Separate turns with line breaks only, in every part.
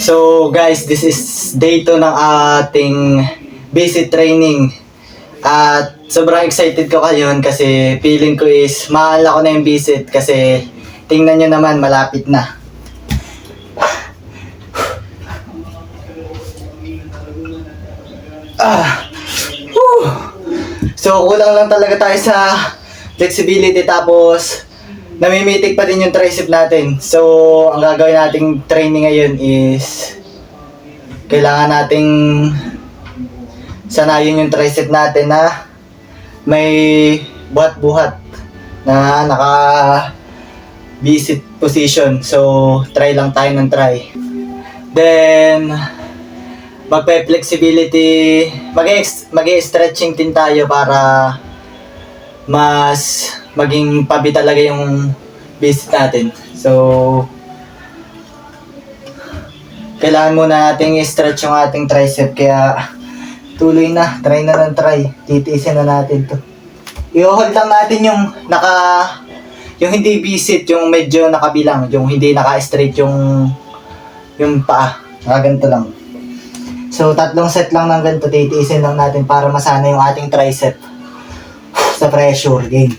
So guys, this is day 2 ng ating basic training. At sobrang excited ko ngayon kasi feeling ko is maala ko na yung visit kasi tingnan nyo naman malapit na. So kulang lang talaga tayo sa flexibility tapos namimitik pa din yung tricep natin. So ang gagawin nating training ngayon is kailangan nating sanayin yung tricep natin na may buhat-buhat na naka visit position. So try lang tayo ng try. Then magpe-flexibility, mag-stretching din tayo para mas maging pabi talaga yung visit natin. So kailangan muna nating i-stretch yung ating tricep kaya tuloy na, try na ng try. Titiisin na natin to. I-hold lang natin yung hindi visit, yung medyo nakabilang, yung hindi naka-straight yung paa. Ganito lang. So, 3 set lang ng ganito, titiisin lang natin para masana yung ating tricep sa pressure game.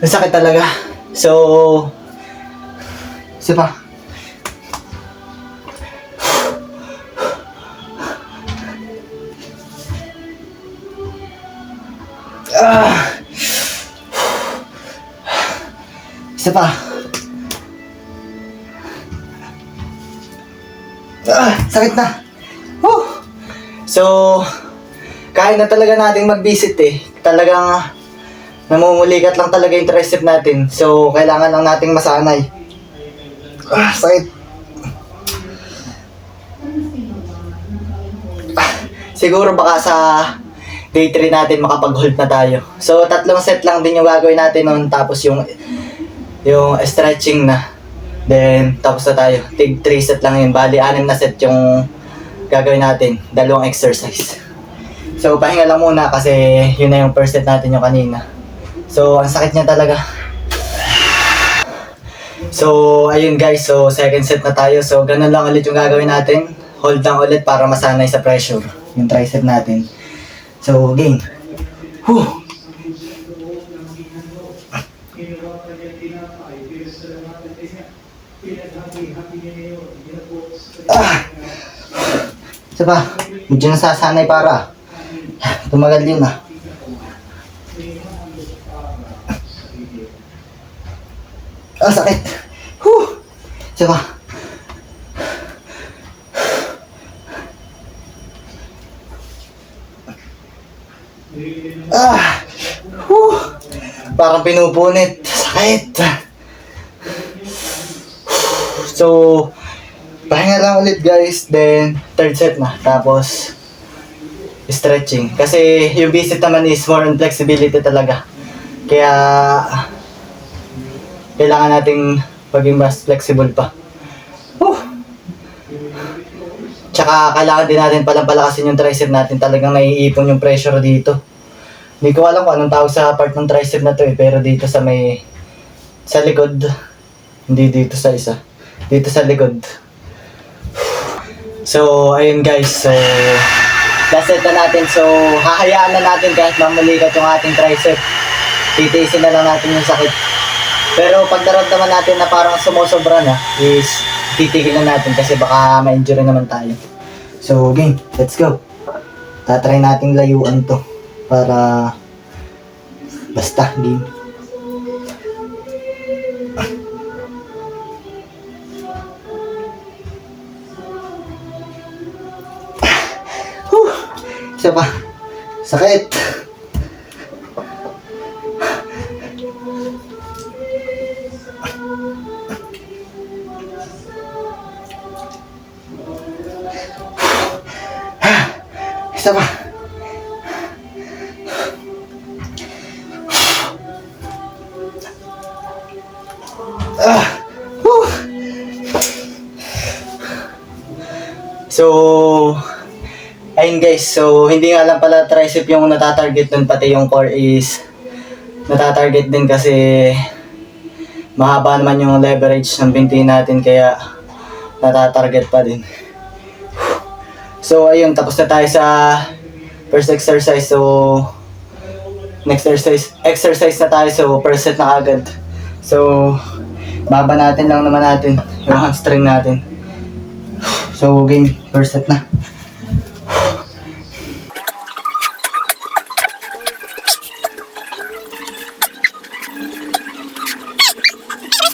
Masakit talaga. So, isa pa. Isa pa. Sakit na. So, kaya na talaga nating mag-visit eh. Talagang namumulikat lang talaga yung tricep natin. So, kailangan lang nating masanay. Sakit. Siguro baka sa day 3 natin makapag-hold na tayo. So, 3 set lang din yung gagawin natin nun. Tapos yung stretching na. Then, tapos na tayo. Tig 3 set lang yun. Bali, 6 na set yung gagawin natin. 2 exercise. So, pahinga lang muna kasi yun na yung first set natin yung kanina. So, ang sakit niya talaga. So, ayun guys. So, second set na tayo. So, ganun lang ulit yung gagawin natin. Hold lang ulit para masanay sa pressure yung tricep natin. So, game. Isa pa. Medyo nasasanay para. Tumagal din ah. Sakit. Isa pa. Parang pinupunit. Sakit. So, pahinga lang ulit guys. Then, third set na. Tapos, stretching. Kasi yung visit naman is more on flexibility talaga. Kaya, kailangan nating maging mas flexible pa. Tsaka kailangan din natin palang palakasin yung tricep natin. Talagang naiipon yung pressure dito. Hindi ko alam kung anong tawag sa part ng tricep na to eh. Pero dito sa likod. Hindi dito sa isa. Dito sa likod. So, ayun guys. So, last set na natin. So, hahayaan na natin kahit mamulikat yung ating tricep. Titiisin na lang natin yung sakit. Pero pag naramdaman natin na parang sumusobra na, is titigil na natin kasi baka ma-injury naman tayo. So, game. Let's go. Tatry nating layuan to. Para basta, game. Isa pa. Sakit. Isa pa. So, ayun guys, so hindi nga lang pala tricep yung natatarget dun, pati yung core is natatarget din kasi mahaba naman yung leverage ng binti natin kaya natatarget pa din. So ayun, tapos na tayo sa first exercise. So next exercise na tayo. So first set na agad. So baba natin lang naman natin yung hamstring natin. So game, first set na.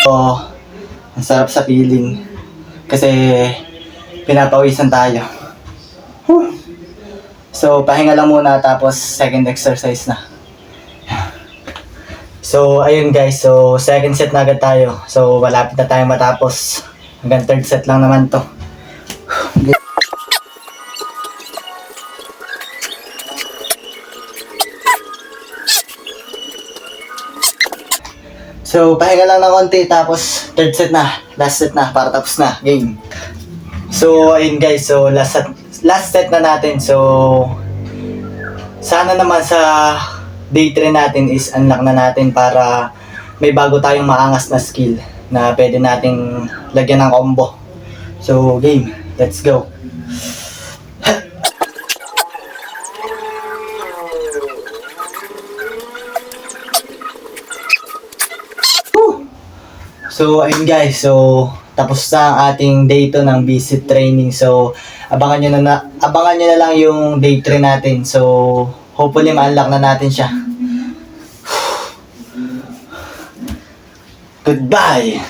So, ang sarap sa feeling kasi pinapawisan tayo. So, pahinga lang muna tapos second exercise na. So, ayun guys. So, second set na agad tayo. So, malapit na tayo matapos. Hanggang third set lang naman to. So, pahinga lang ng konti tapos third set na. Last set na para tapos na. Game. So, ayun guys. So, last set na natin. So, sana naman sa day 3 natin is unlock na natin para may bago tayong maangas na skill na pwede nating lagyan ng combo. So, game. Let's go. So, ayun guys. So, tapos na ang ating day 2 ng BC training. So, abangan nyo na lang yung day 3 natin. So, hopefully ma-unlock na natin siya. Goodbye!